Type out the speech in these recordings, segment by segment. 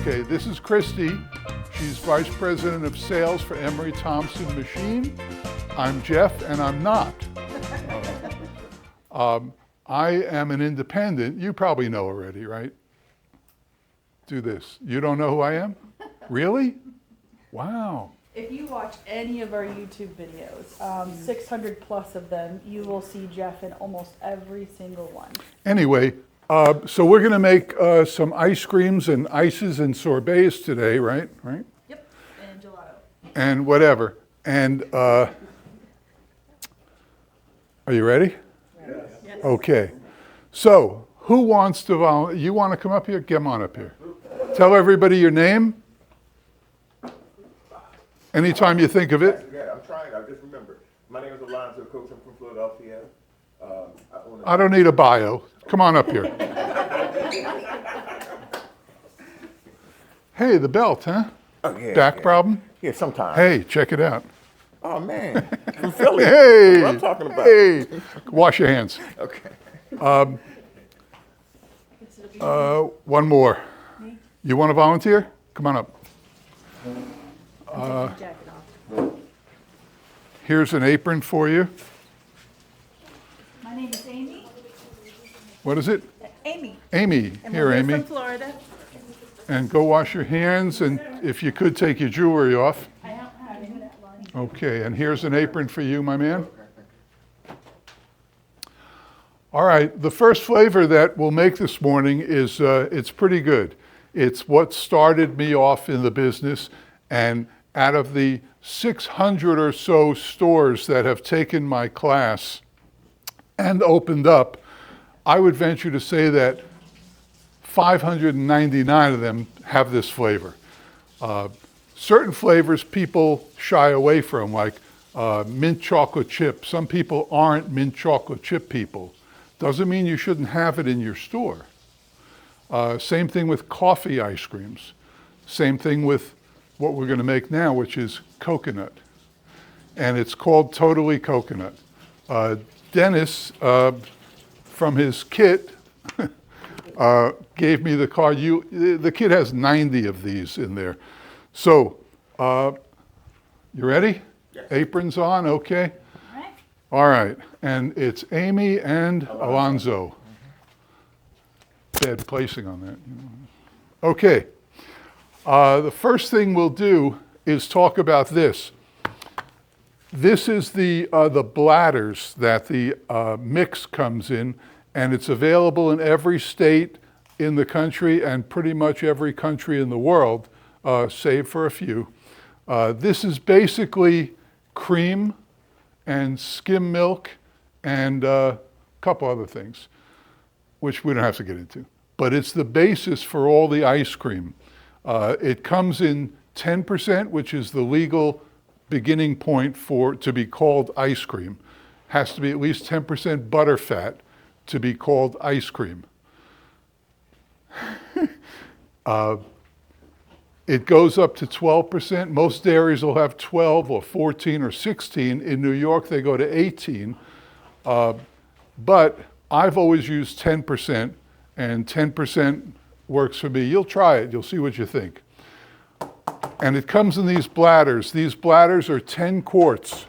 Okay, this is Christy. She's Vice President of Sales for Emery Thompson Machine. I'm Jeff, and I'm not. I am an independent. You probably know already, right? Do this. You don't know who I am? Really? Wow. If you watch any of our YouTube videos, 600 plus of them, you will see Jeff in almost every single one. Anyway, so we're going to make some ice creams and ices and sorbets today, right? Right? Yep, and gelato. And whatever. And are you ready? Yes. Okay. So who wants to volunteer? You want to come up here? Come on up here. Tell everybody your name. Anytime you think of it. Yeah, I'm trying. I just remember. My name is Alonzo Coach. I'm from Philadelphia. I don't need a bio. Come on up here. Hey, the belt, huh? Oh, yeah. Back problem? Yeah, sometimes. Hey, check it out. Oh, man. From Philly. Hey, That's what I'm talking about. hey. Wash your hands. Okay. One more. You want to volunteer? Come on up. Jacket off. Here's an apron for you. My name is Amy. What is it? Amy. Amy. And Here, we're Amy. from Florida. And go wash your hands, and if you could, take your jewelry off. I don't have any of that line. Okay, and here's an apron for you, my man. All right, the first flavor that we'll make this morning is, it's pretty good. It's what started me off in the business, and out of the 600 or so stores that have taken my class and opened up, I would venture to say that 599 of them have this flavor. Certain flavors people shy away from, like mint chocolate chip. Some people aren't mint chocolate chip people. Doesn't mean you shouldn't have it in your store. Same thing with coffee ice creams. Same thing with what we're going to make now, which is coconut. And it's called Totally Coconut. Dennis, from his kit, gave me the card. The kit has 90 of these in there. So, you ready? Yes. Aprons on, okay? All right. All right, and it's Amy and Alonzo. Bad placing on that. Okay, the first thing we'll do is talk about this. This is the bladders that the mix comes in, and it's available in every state in the country and pretty much every country in the world, save for a few. This is basically cream and skim milk and a couple other things, which we don't have to get into. But it's the basis for all the ice cream. It comes in 10%, which is the legal beginning point to be called ice cream. Has to be at least 10% butter fat to be called ice cream. It goes up to 12%. Most dairies will have 12 or 14 or 16. In New York, they go to 18. But I've always used 10%, and 10% works for me. You'll try it. You'll see what you think. And it comes in these bladders. These bladders are 10 quarts,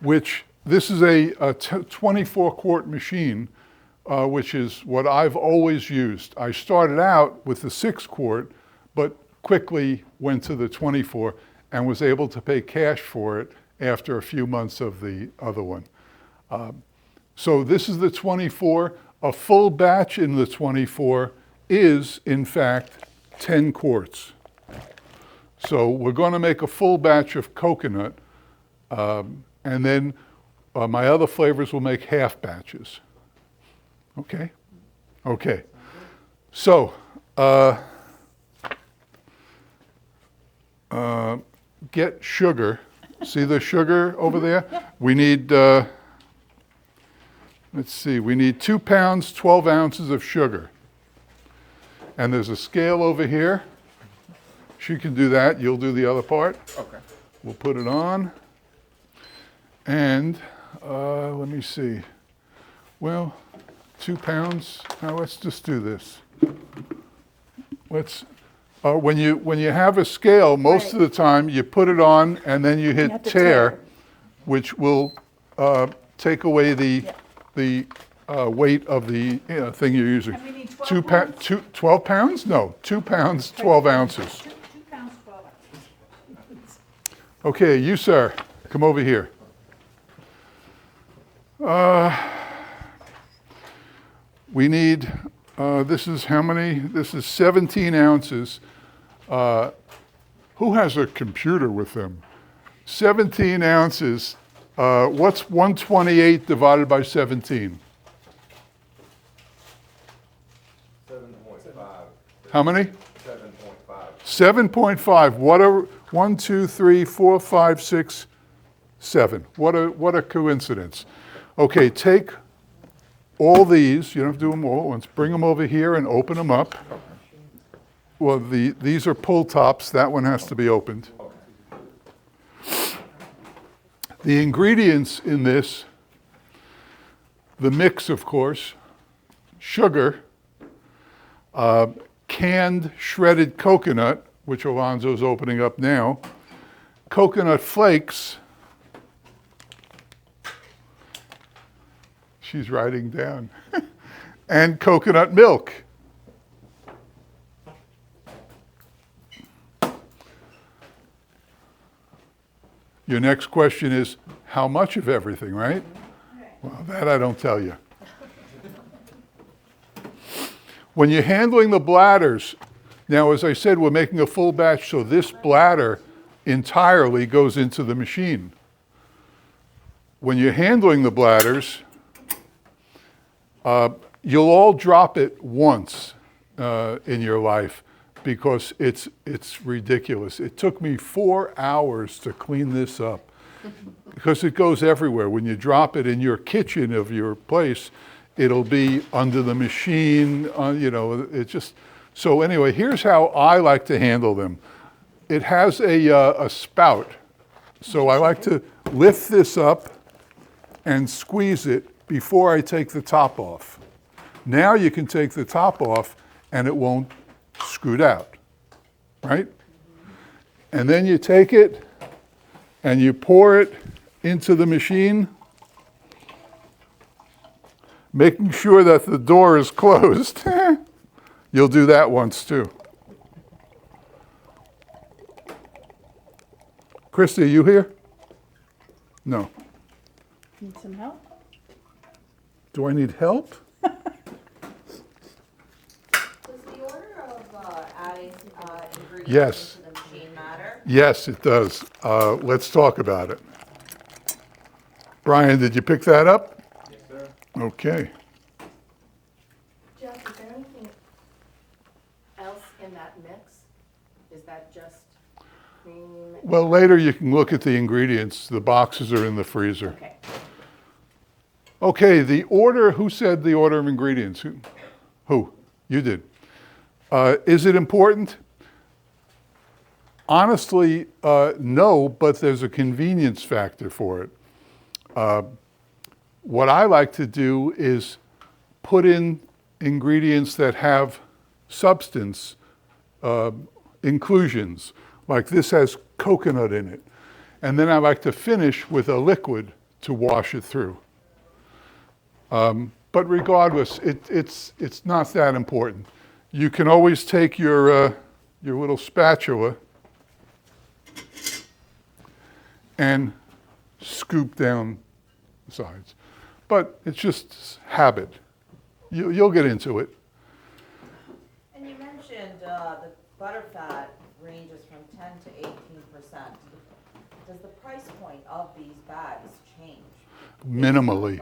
which this is a 24-quart machine, which is what I've always used. I started out with the 6-quart, but quickly went to the 24 and was able to pay cash for it after a few months of the other one. So this is the 24. A full batch in the 24 is, in fact, 10 quarts. So we're going to make a full batch of coconut, and then my other flavors will make half batches. Okay? Okay. So, get sugar. See the sugar over there? We need, let's see, we need 2 pounds, 12 ounces of sugar. And there's a scale over here. She can do that. You'll do the other part. Okay. We'll put it on. And let me see. Well, 2 pounds. Now let's just do this. let's, when you have a scale, most of the time you put it on and then you You hit have to tare, which will take away the weight of the thing you're using. And we need 12 pounds. 12 pounds? No, 2 pounds, 12 ounces. 2 pounds, 12 ounces. Okay, you, sir, come over here. We need, this is how many? This is 17 ounces. Who has a computer with them? 17 ounces. What's 128 divided by 17? 7.5. How many? 7.5. 7.5. What are 1, 2, 3, 4, 5, 6, 7? What a coincidence. Okay, take all these. You don't have to do them all at once. Bring them over here and open them up. Well, these are pull tops. That one has to be opened. The ingredients in this, the mix, of course, sugar, canned shredded coconut, which Alonzo's opening up now, coconut flakes, she's writing down, and coconut milk. Your next question is, how much of everything, right? Well, that I don't tell you. When you're handling the bladders, now as I said, we're making a full batch, so this bladder entirely goes into the machine. When you're handling the bladders, you'll all drop it once in your life because it's ridiculous. It took me 4 hours to clean this up because it goes everywhere. When you drop it in your kitchen of your place, it'll be under the machine, it just, so anyway, here's how I like to handle them. It has a spout, so I like to lift this up and squeeze it before I take the top off. Now you can take the top off and it won't scoot out, right? And then you take it and you pour it into the machine, making sure that the door is closed. You'll do that once too. Christy, are you here? No. Need some help? Do I need help? Does the order of adding ingredients Yes. into the machine matter? Yes, it does. Let's talk about it. Brian, did you pick that up? Yes, sir. Okay. Jeff, is there anything else in that mix? Is that just cream? Well, later you can look at the ingredients. The boxes are in the freezer. Okay. Okay, the order, who said the order of ingredients? Who? You did. Is it important? Honestly, no, but there's a convenience factor for it. What I like to do is put in ingredients that have substance inclusions, like this has coconut in it. And then I like to finish with a liquid to wash it through. But regardless, it's not that important. You can always take your little spatula and scoop down the sides. But it's just habit. You'll get into it. And you mentioned the butterfat ranges from 10 to 18%. Does the price point of these bags change? Minimally.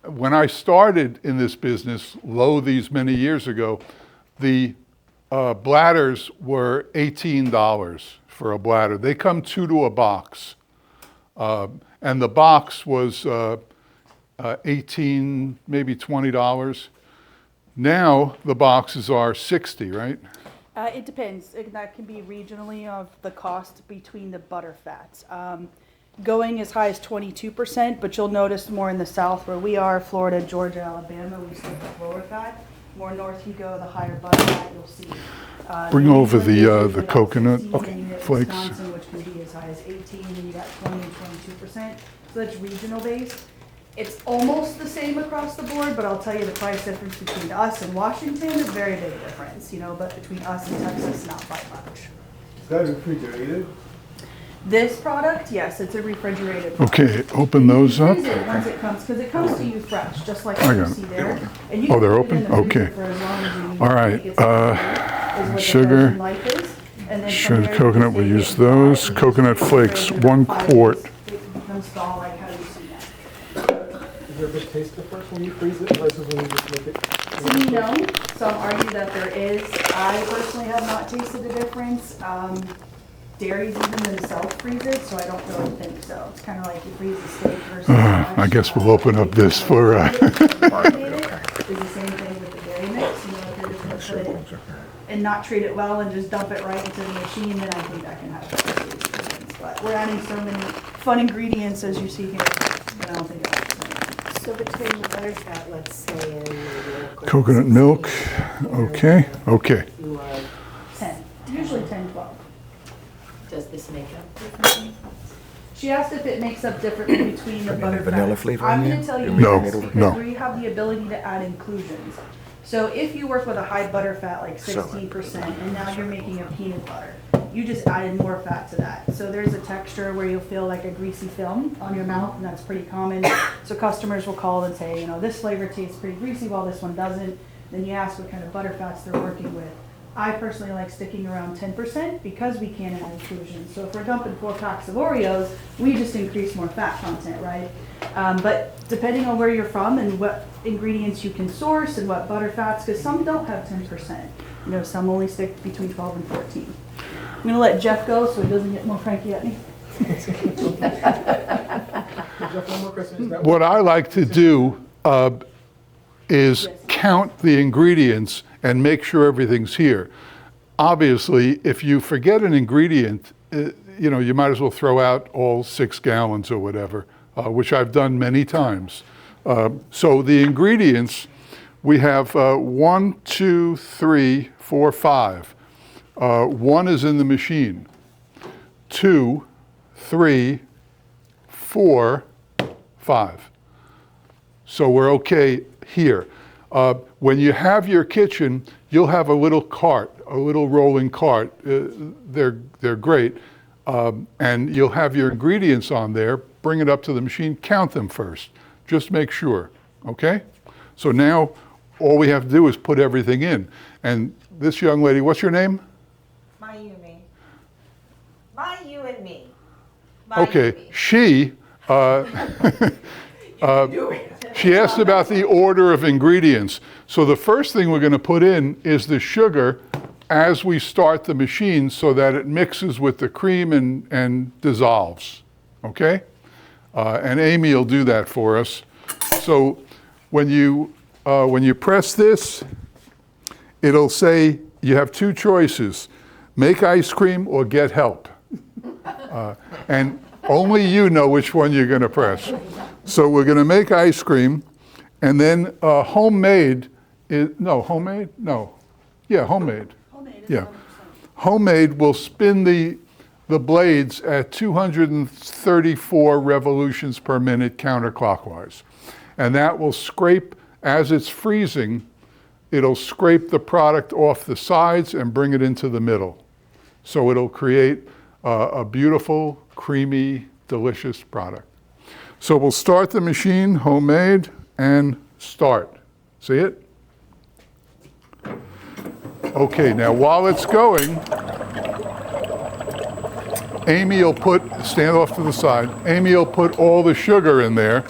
When I started in this business, these many years ago, the bladders were $18 for a bladder. They come 2 to a box. And the box was $18, maybe $20. Now the boxes are $60, right? It depends. That can be regionally of the cost between the butter fats. Going as high as 22%, but you'll notice more in the south where we are, Florida, Georgia, Alabama, we still have lower fat. more north you go, the higher butter fat you'll see. Bring New over England the, is the usually about coconut 16, then you hit flakes. Wisconsin, which can be as high as 18, then you got 20 and 22%. So that's regional based. It's almost the same across the board, but I'll tell you the price difference between us and Washington is very big difference, but between us and Texas, not by much. Is that refrigerated? This product, yes, it's a refrigerated product. Okay, open those up. Freeze it once it comes, because it comes to you fresh, just like I you got see it. there. And you Oh, can they're put it in open? the freezer Okay. for as long as you need. All to right, make it something is what the sugar, frozen life is. And then from sugar, there, you coconut, just we'll take use it and dry those. it, and Coconut just put it in the flakes, fridge 1 for 5 quart. days. It becomes thaw like how you see that. Is there a big taste difference when you freeze it versus when you just make it? To me, no. Some argue that there is. I personally have not tasted the difference. Dairies even themselves freeze it, so I don't really think so. It's kind of like you freeze a steak versus. I guess we'll open up this for, Is the same thing with the dairy mix. If you're just gonna put it and not treat it well and just dump it right into the machine, then I think that can have different. But we're adding so many fun ingredients as you see here, that I don't think it has. So between the butterfat, let's say, and the milk. Coconut milk, okay, okay. You are, 10, usually 10, 12. does this make up differently? She asked if it makes up differently between the butter vanilla fat. flavor I'm in gonna there? tell you No, yes, no. because we have the ability to add inclusions. So if you work with a high butter fat, like 16%, and now you're making a peanut butter, you just added more fat to that. So there's a texture where you'll feel like a greasy film on your mouth, and that's pretty common. So customers will call and say, this flavor tastes pretty greasy while this one doesn't. Then you ask what kind of butter fats they're working with. I personally like sticking around 10% because we can add inclusions. So if we're dumping 4 packs of Oreos, we just increase more fat content, right? But depending on where you're from and what ingredients you can source and what butter fats, because some don't have 10%. Some only stick between 12 and 14. I'm gonna let Jeff go so he doesn't get more cranky at me. Jeff, one more question. Is that What I like to do is count the ingredients and make sure everything's here. Obviously, if you forget an ingredient, you might as well throw out all 6 gallons or whatever, which I've done many times. So the ingredients, we have 1, 2, 3, 4, 5. 1 is in the machine. 2, 3, 4, 5. So we're okay here. When you have your kitchen, you'll have a little cart, a little rolling cart. They're great. And you'll have your ingredients on there, bring it up to the machine, count them first. Just make sure, okay? So now all we have to do is put everything in. And this young lady, what's your name? My, you, me. My, you, and me. My, you, Okay, me. she asked about the order of ingredients. So the first thing we're going to put in is the sugar as we start the machine so that it mixes with the cream and dissolves, okay? And Amy will do that for us. So when you press this, it'll say you have 2 choices, make ice cream or get help. And only you know which one you're going to press. So we're going to make ice cream, and then homemade is, no, homemade? No. Yeah, homemade. Homemade is Yeah. 100%. Homemade will spin the blades at 234 revolutions per minute counterclockwise. And that will scrape, as it's freezing, it'll scrape the product off the sides and bring it into the middle. So it'll create a beautiful, creamy, delicious product. So we'll start the machine, homemade, and start. See it? Okay, now while it's going, Amy will stand off to the side, Amy will put all the sugar in there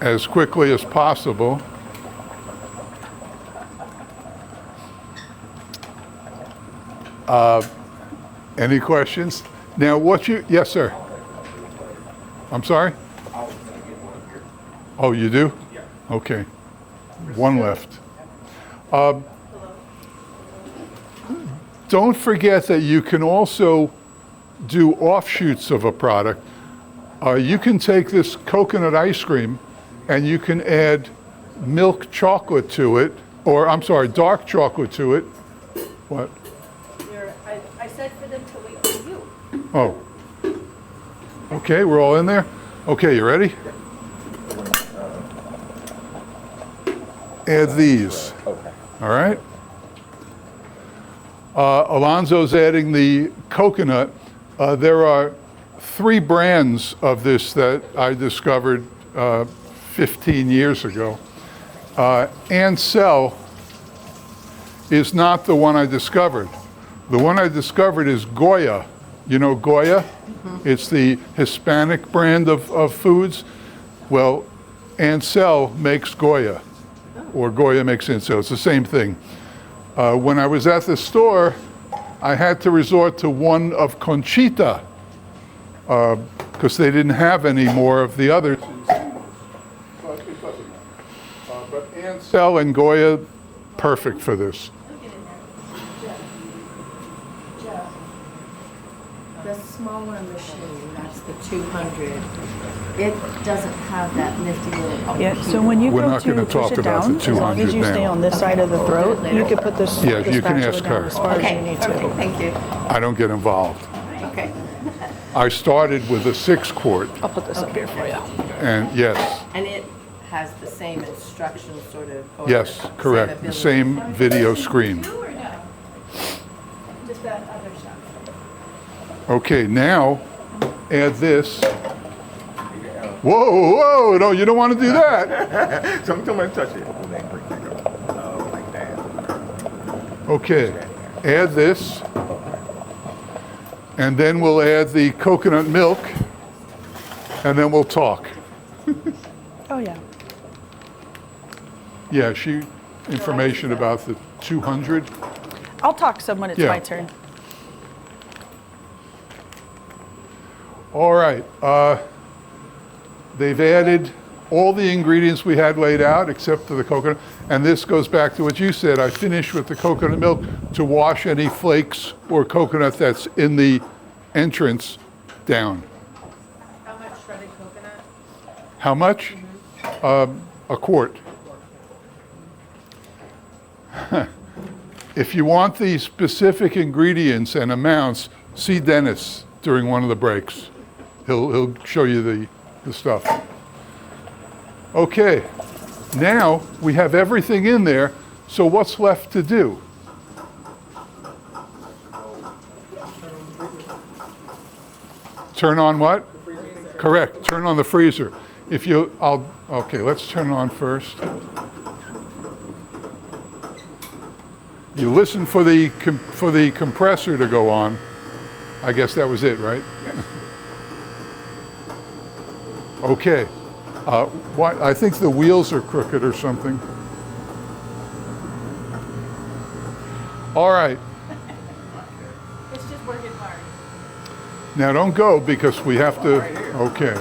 as quickly as possible. Any questions? Now yes, sir. I'm sorry? Oh, you do? Yeah. Okay. 1 left. Don't forget that you can also do offshoots of a product. You can take this coconut ice cream and you can add milk chocolate to it, or I'm sorry, dark chocolate to it. What? I said for them to wait for you. Oh. Okay, we're all in there? Okay, you ready? Add these. Okay. All right? Alonzo's adding the coconut. There are 3 brands of this that I discovered 15 years ago. Ancel is not the one I discovered. The one I discovered is Goya. You know Goya? It's the Hispanic brand of foods. Well, Ancel makes Goya, or Goya makes Ancel. It's the same thing. When I was at the store, I had to resort to one of Conchita because they didn't have any more of the others. But it doesn't matter. But Ancel and Goya, perfect for this. The smaller machine, that's the 200, it doesn't have that nifty little. Yeah, so when you We're go not gonna to talk push it about the down, as long as 200 you stay now. on this side of the throat, you can put this Yeah, you can spatula ask down her. as far as you need to. Okay, thank you. I don't get involved. Okay. I started with a 6-quart, I'll put this up here for you. and yes, And it has the same instructions sort of? or yes, same correct, the ability? same video screen. You or no? Just that other stuff. Okay, now add this. Whoa, whoa, no, you don't want to do that. So I'm going to touch it. Oh, like that. Okay, add this. And then we'll add the coconut milk, and then we'll talk. Oh, yeah. Yeah, information about the 200. I'll talk some when it's Yeah. my turn. All right, they've added all the ingredients we had laid out except for the coconut. And this goes back to what you said. I finished with the coconut milk to wash any flakes or coconut that's in the entrance down. How much shredded coconut? How much? A quart. If you want the specific ingredients and amounts, see Dennis during one of the breaks. He'll show you the stuff. Okay, now we have everything in there, so what's left to do? Turn on what? Correct, turn on the freezer. Okay, let's turn it on first. You listen for the compressor to go on. I guess that was it, right? Okay. What? I think the wheels are crooked or something. All right. It's just working hard. Now don't go because we have to. Okay.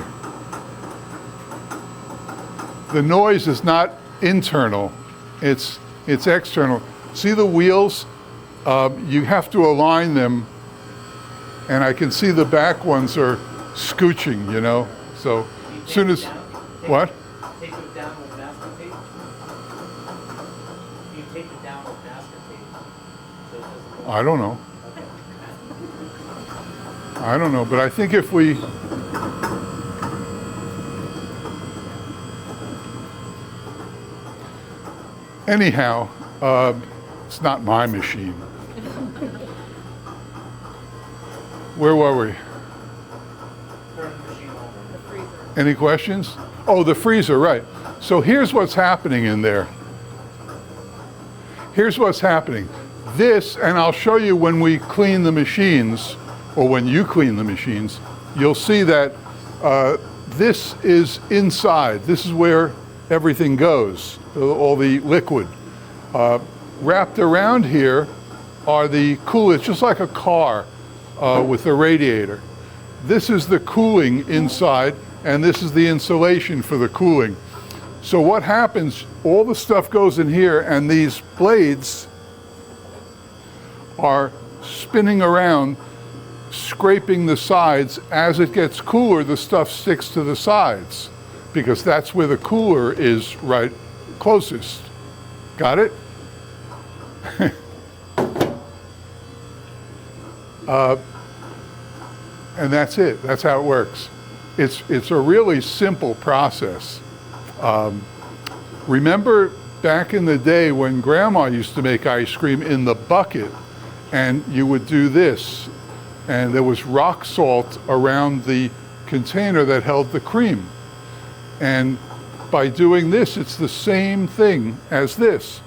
The noise is not internal. It's external. See the wheels? You have to align them, and I can see the back ones are scooching, you know? So as soon as, what? Take it down with masking tape? You take it down with masking tape? So it doesn't. I don't know. I don't know, but I think if we, anyhow, it's not my machine. Where were we? Turn the machine over. Any questions? Oh, the freezer, right. So here's what's happening in there. Here's what's happening. This, and I'll show you when we clean the machines, or when you clean the machines, you'll see that this is inside. This is where everything goes, all the liquid. Wrapped around here are the coolants, just like a car with a radiator. This is the cooling inside, and this is the insulation for the cooling. So what happens, all the stuff goes in here, and these blades are spinning around, scraping the sides. As it gets cooler, the stuff sticks to the sides. because that's where the cooler is right closest. Got it? And that's it. That's how it works. It's a really simple process. Remember back in the day when Grandma used to make ice cream in the bucket, and you would do this, and there was rock salt around the container that held the cream. And by doing this, it's the same thing as this.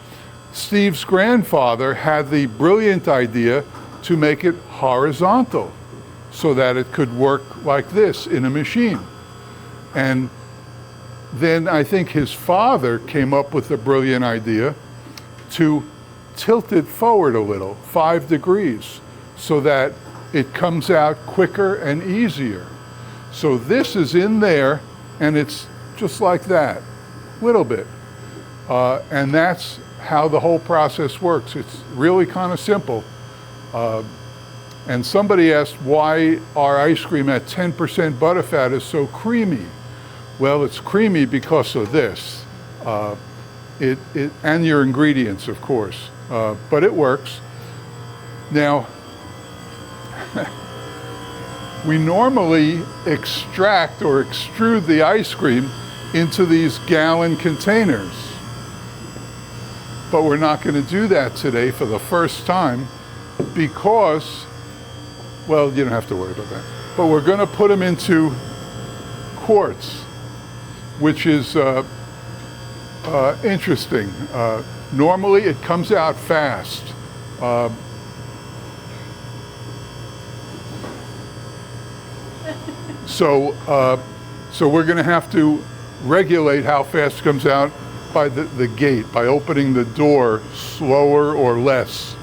Steve's grandfather had the brilliant idea to make it horizontal so that it could work like this in a machine. And then I think his father came up with the brilliant idea to tilt it forward a little, 5 degrees, so that it comes out quicker and easier. So this is in there, and it's just like that, little bit. And that's how the whole process works. It's really kind of simple. And somebody asked why our ice cream at 10% butterfat is so creamy. Well, it's creamy because of this. And your ingredients, of course. But it works. Now, we normally extract or extrude the ice cream into these gallon containers. But we're not going to do that today for the first time because, well, you don't have to worry about that. But we're going to put them into quarts, which is interesting. Normally it comes out fast. So we're going to have to regulate how fast it comes out by the gate, by opening the door slower or less.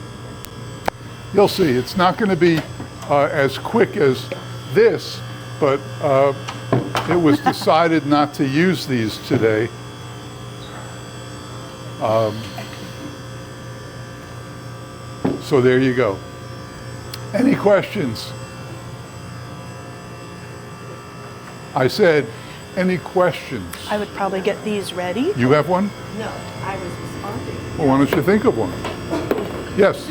You'll see, it's not going to be as quick as this, but it was decided not to use these today. So there you go. Any questions? I said, any questions? I would probably get these ready. You have one? No, I was responding. Well, why don't you think of one? Yes.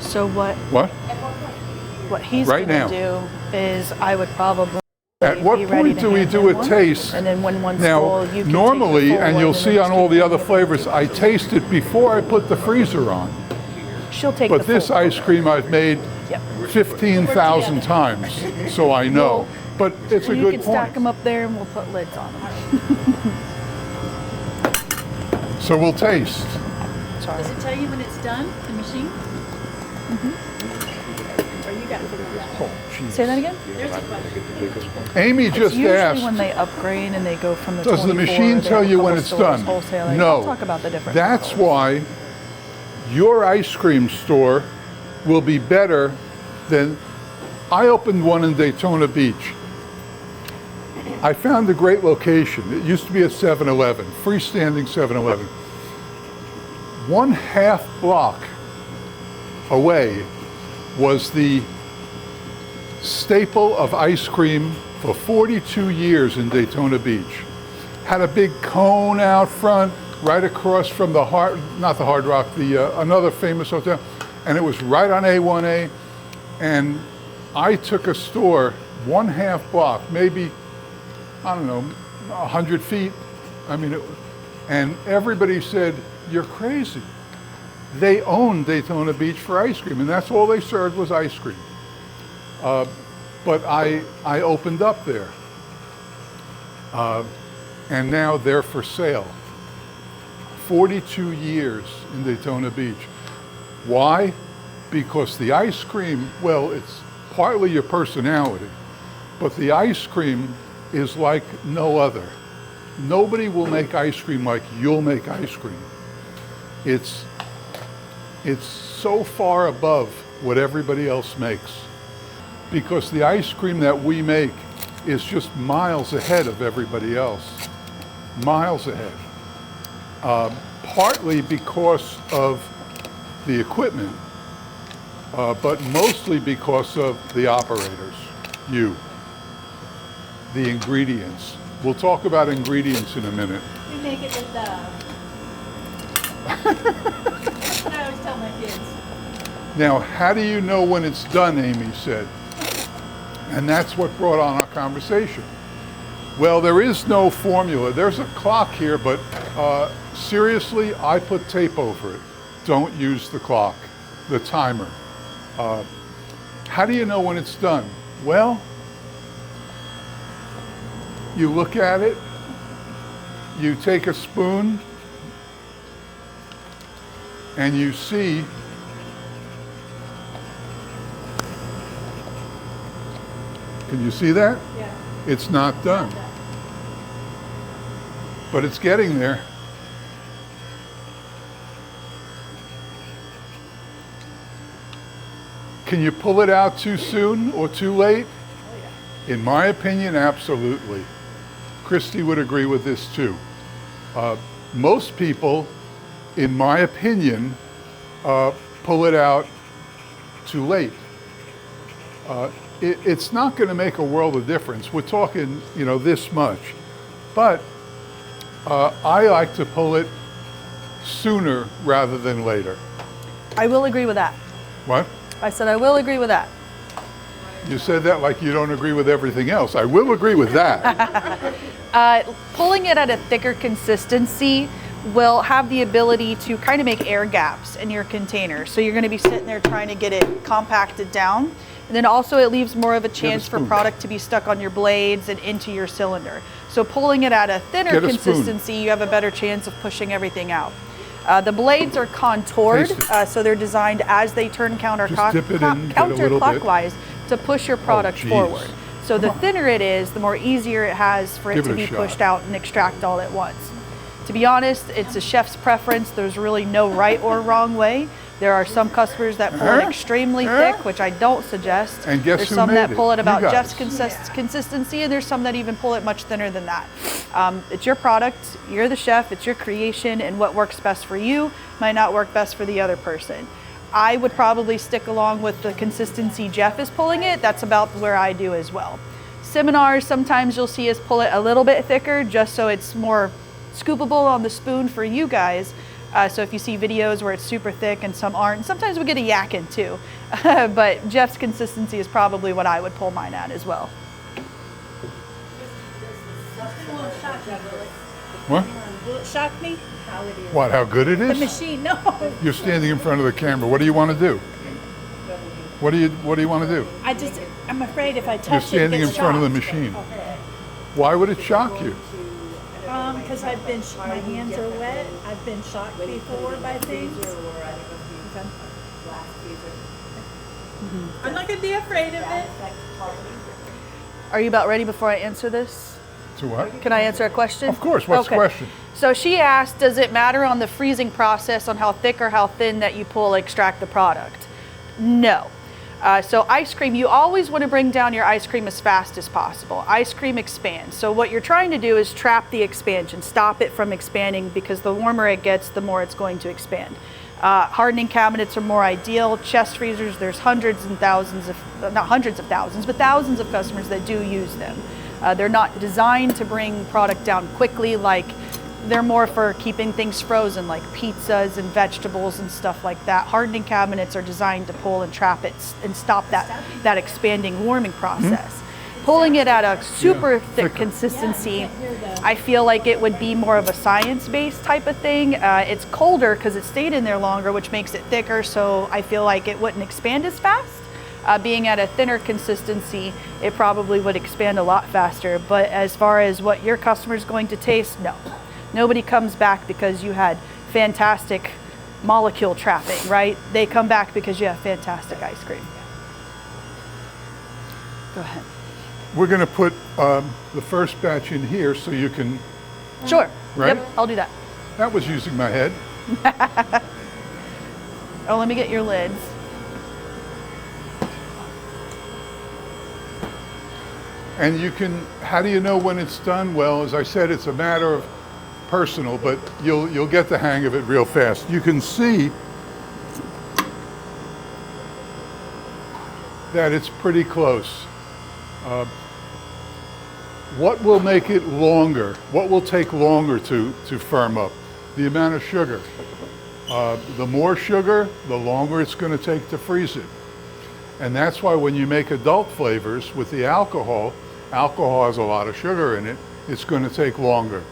So what he's Right gonna now. do is I would probably At what be ready point to do we hand do him a one, taste? and then when one's Now, full, you can normally, take the full and one you'll and see then on just all the keep other it. flavors, I taste it before I put the freezer on. She'll take But the this full. ice cream I've made Yep. 15,000 times, so I know. But it's a You good can stack point. them up there and we'll put lids on them. So we'll taste. Sorry. Does it tell you when it's done, the machine? Or you got to figure it out? Say that again? There's a question. Amy It's just usually asked, when they upgrade and they go from the does the 24, machine they tell have a you when couple it's stores, done? wholesaling. No. I'll talk about the different That's models. why your ice cream store will be better than, I opened one in Daytona Beach. I found a great location. It used to be a 7-Eleven, freestanding 7-Eleven. 1/2 block away was the staple of ice cream for 42 years in Daytona Beach. Had a big cone out front, right across from the not the Hard Rock, the another famous hotel, and it was right on A1A. And I took a store 1/2 block, maybe, I don't know, 100 feet. I mean, and everybody said, "You're crazy." They owned Daytona Beach for ice cream, and that's all they served was ice cream. But I opened up there, and now they're for sale. 42 years in Daytona Beach. Why? Because the ice cream, well, it's partly your personality, but the ice cream is like no other. Nobody will make ice cream like you'll make ice cream. It's so far above what everybody else makes, because the ice cream that we make is just miles ahead of everybody else. Miles ahead. Partly because of the equipment, but mostly because of the operators, you. the ingredients. We'll talk about ingredients in a minute. We make it with I always tell my kids. Now, how do you know when it's done, Amy said? And that's what brought on our conversation. Well, there is no formula. There's a clock here, but seriously, I put tape over it. Don't use the clock, the timer. How do you know when it's done? Well, you look at it, you take a spoon, and you see can you see that? Yeah. It's not done. But it's getting there. Can you pull it out too soon or too late? In my opinion, absolutely. Christy would agree with this too. Most people, in my opinion, pull it out too late. It's not going to make a world of difference. We're talking, this much. But I like to pull it sooner rather than later. I will agree with that. What? I said I will agree with that. You said that like you don't agree with everything else. I will agree with that. Pulling it at a thicker consistency will have the ability to kind of make air gaps in your container. So you're going to be sitting there trying to get it compacted down. And then also it leaves more of a chance for spoon. product to be stuck on your blades and into your cylinder. So pulling it at a thinner Get a spoon. consistency, you have a better chance of pushing everything out. The blades are contoured, Taste it. so they're designed as they turn Just dip it in, get a little bit. counterclockwise to push your product geez. forward. So the thinner it is, the more easier it has for it Give to it a be shot. pushed out and extract all at once. To be honest, it's a chef's preference. There's really no right or wrong way. There are some customers that pull it extremely thick, which I don't suggest. And guess there's who some made that it? pull it You about guys. Jeff's consistency, and there's some that even pull it much thinner than that. It's your product, you're the chef, it's your creation, and what works best for you might not work best for the other person. I would probably stick along with the consistency Jeff is pulling it. That's about where I do as well. Seminars, sometimes you'll see us pull it a little bit thicker just so it's more scoopable on the spoon for you guys. So if you see videos where it's super thick and some aren't, sometimes we get a yakking too. But Jeff's consistency is probably what I would pull mine at as well. It won't shock me, will it? What? Will it shock me? What, how good it The is? machine, no. You're standing in front of the camera. What do you want to do? What do you want to do? I'm afraid if I You're touch it, standing in it's front of the shocked. machine. Why would it shock you? Because my hands are wet. I've been shocked before by things. I'm not gonna be afraid of it. Are you about ready before I answer this? To what? Can I answer a question? Of course. What's the question? So she asked, does it matter on the freezing process on how thick or how thin that you pull, extract the product? No. So ice cream, you always want to bring down your ice cream as fast as possible. Ice cream expands. So what you're trying to do is trap the expansion, stop it from expanding, because the warmer it gets, the more it's going to expand. Hardening cabinets are more ideal. Chest freezers, there's hundreds and thousands of, not hundreds of thousands, but thousands of customers that do use them. They're not designed to bring product down quickly, like they're more for keeping things frozen, like pizzas and vegetables and stuff like that. Hardening cabinets are designed to pull and trap it and stop that expanding warming process. Pulling it at a super thick consistency, I feel like it would be more of a science-based type of thing. It's colder because it stayed in there longer, which makes it thicker, so I feel like it wouldn't expand as fast. Being at a thinner consistency, it probably would expand a lot faster. But as far as what your customer's going to taste, no. Nobody comes back because you had fantastic molecule trapping, right? They come back because you have fantastic ice cream. Go ahead. We're going to put the first batch in here so you can. Sure. Right? Yep, I'll do that. That was using my head. Oh, let me get your lids. And you can. How do you know when it's done? Well, as I said, it's a matter of personal, but you'll get the hang of it real fast. You can see that it's pretty close. what will make it longer? What will take longer to firm up? The amount of sugar. The more sugar, the longer it's going to take to freeze it. And that's why when you make adult flavors with the alcohol has a lot of sugar in it, it's going to take longer.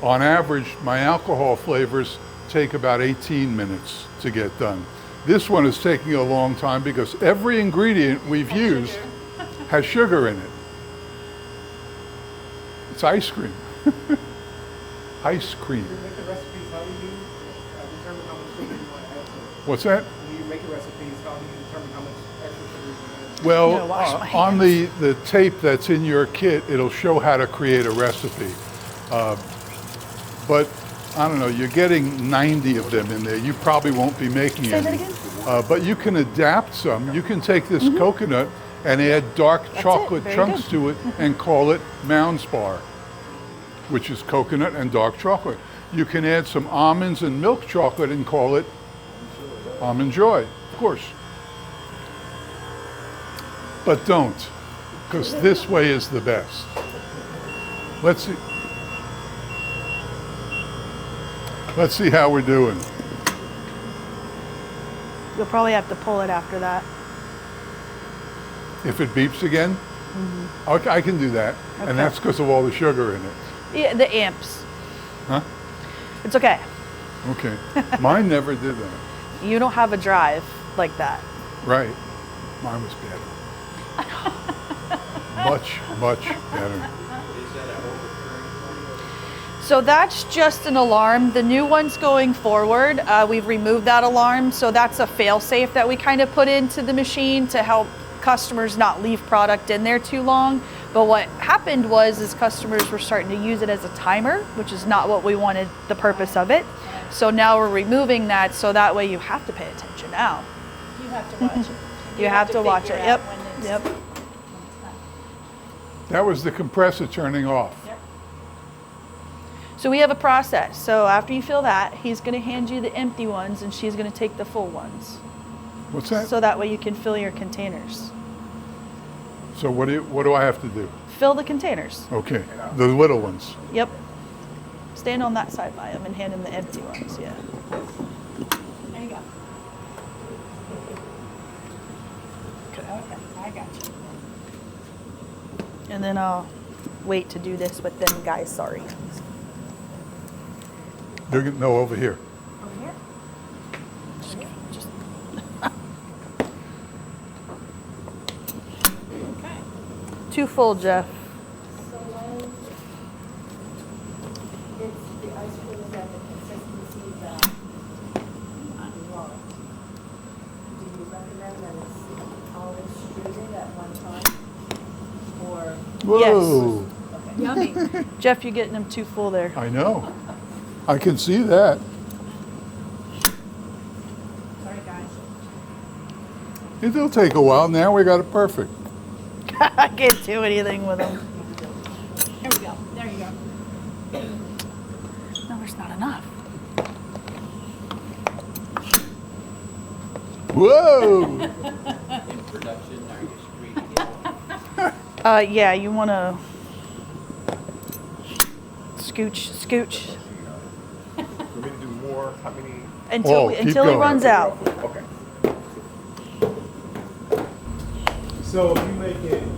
On average, my alcohol flavors take about 18 minutes to get done. This one is taking a long time because every ingredient we've used has sugar in it. It's ice cream. Ice cream. You make the recipes, how do you determine how much sugar you want to add to it? What's that? When you make the recipes, how do you determine how much extra sugar you want to add? Well, I'm gonna wash my on the tape that's in your kit, it'll show how to create a recipe. But I don't know, you're getting 90 of them in there. You probably won't be making Say any. that again? But you can adapt some. You can take this coconut and add dark chocolate Very chunks good. to it and call it Mounds Bar, which is coconut and dark chocolate. You can add some almonds and milk chocolate and call it Almond Joy, of course. But don't, because this way is the best. Let's see. Let's see how we're doing. You'll probably have to pull it after that. If it beeps again, okay, I can do that. Okay. And that's because of all the sugar in it. Yeah, the amps. Huh? It's okay. Okay. Mine never did that. You don't have a drive like that. Right. Mine was better. Much, much better. So that's just an alarm. The new one's going forward. We've removed that alarm. So that's a fail-safe that we kind of put into the machine to help customers not leave product in there too long. But what happened is customers were starting to use it as a timer, which is not what we wanted, the purpose of it. So now we're removing that, so that way you have to pay attention now. You have to watch it. You have to watch figure it. out Yep. when it's- Yep. when it's done. That was the compressor turning off. Yep. So we have a process. So after you fill that, he's going to hand you the empty ones and she's going to take the full ones. What's that? So that way you can fill your containers. So what do I have to do? Fill the containers. Okay, the little ones. Yep. Stand on that side by him and hand him the empty ones. Yeah. There you go. Okay, I got you. And then I'll wait to do this with them guys. Sorry. No, over here. Over here? Just Okay. too full, Jeff. So when it's the ice cream is at the consistency that you want, do you recommend that it's all extruded at one time? Or, Whoa. Yummy. Jeff, you're getting them too full there. I know. I can see that. Sorry, guys. It'll take a while. Now we got it perfect. I can't do anything with them. There we go. There you go. No, there's not enough. Whoa! In production, are you screening it? Yeah, you want to scooch For me to do more, how many? Oh, keep until he going. runs out. Okay. So if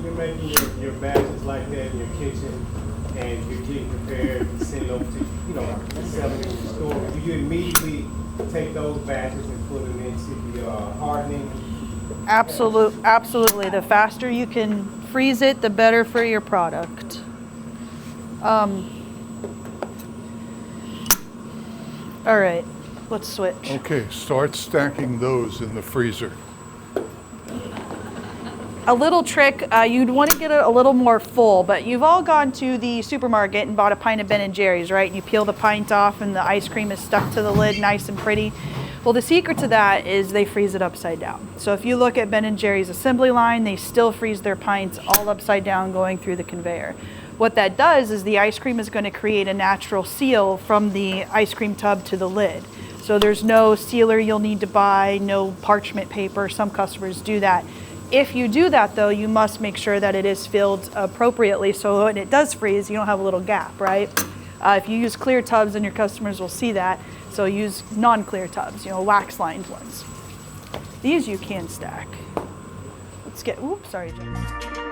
you're making your batches like that in your kitchen and you're getting prepared to send over to, selling it in the store, do you immediately take those batches and put them into the hardening? Absolutely. The faster you can freeze it, the better for your product. All right, let's switch. Okay, start stacking those in the freezer. A little trick, you'd want to get it a little more full, but you've all gone to the supermarket and bought a pint of Ben & Jerry's, right? And you peel the pint off and the ice cream is stuck to the lid nice and pretty. Well, the secret to that is they freeze it upside down. So if you look at Ben & Jerry's assembly line, they still freeze their pints all upside down going through the conveyor. What that does is the ice cream is going to create a natural seal from the ice cream tub to the lid. So there's no sealer you'll need to buy, no parchment paper. Some customers do that. If you do that though, you must make sure that it is filled appropriately so when it does freeze, you don't have a little gap, right? If you use clear tubs, and your customers will see that, so use non-clear tubs, wax lined ones. These you can stack. Let's get, oops, sorry, Jen.